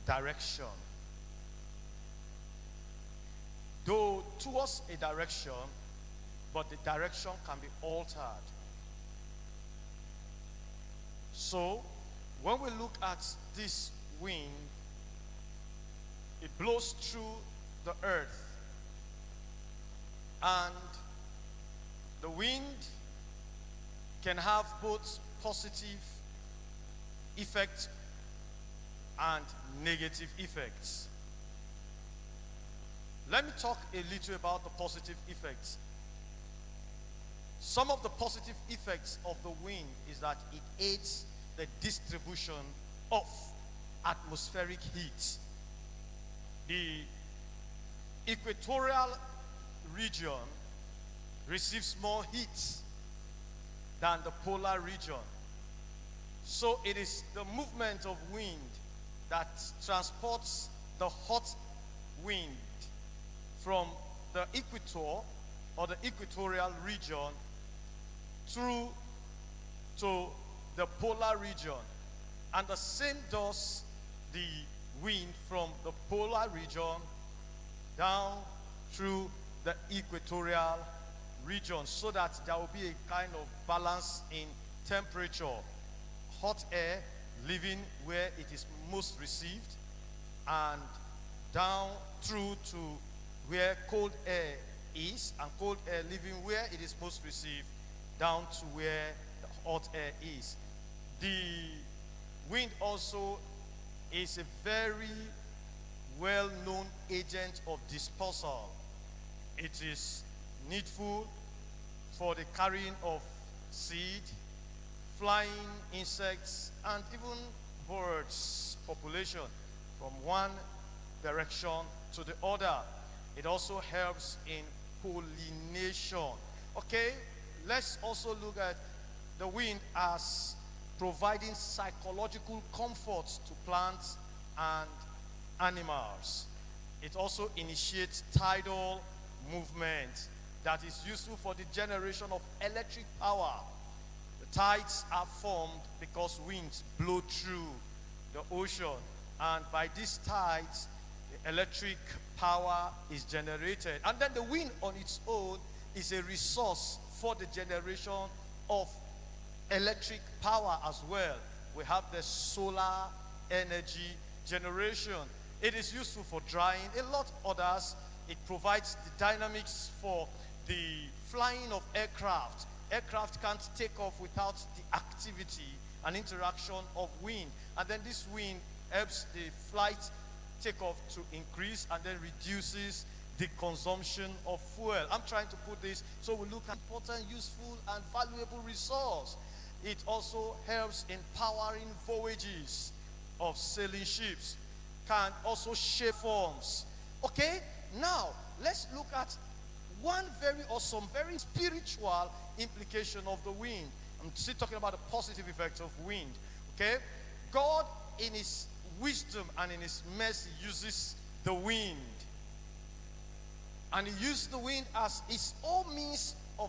direction. Though towards a direction, but the direction can be altered. So, when we look at this wind, it blows through the earth. And the wind can have both positive effects and negative effects. Let me talk a little about the positive effects. Some of the positive effects of the wind is that it aids the distribution of atmospheric heat. The equatorial region receives more heat than the polar region. So it is the movement of wind that transports the hot wind from the equator or the equatorial region through to the polar region. And the same does the wind from the polar region down through the equatorial region, so that there will be a kind of balance in temperature. Hot air living where it is most received, and down through to where cold air is, and cold air living where it is most received, down to where the hot air is. The wind also is a very well-known agent of dispersal. It is needful for the carrying of seed, flying insects, and even birds population from one direction to the other. It also helps in pollination. Okay, let's also look at the wind as providing psychological comfort to plants and animals. It also initiates tidal movement that is useful for the generation of electric power. The tides are formed because winds blow through the ocean, and by these tides, the electric power is generated. And then the wind on its own is a resource for the generation of electric power as well. We have the solar energy generation. It is useful for drying. A lot others. It provides the dynamics for the flying of aircraft. Aircraft can't take off without the activity and interaction of wind. And then this wind helps the flight takeoff to increase and then reduces the consumption of fuel. I'm trying to put this so we look at important, useful, and valuable resource. It also helps in powering voyages of sailing ships. Can also shape forms. Okay, now let's look at one very awesome, very spiritual implication of the wind. I'm still talking about the positive effects of wind. Okay, God in his wisdom and in his mercy uses the wind, and he used the wind as his own means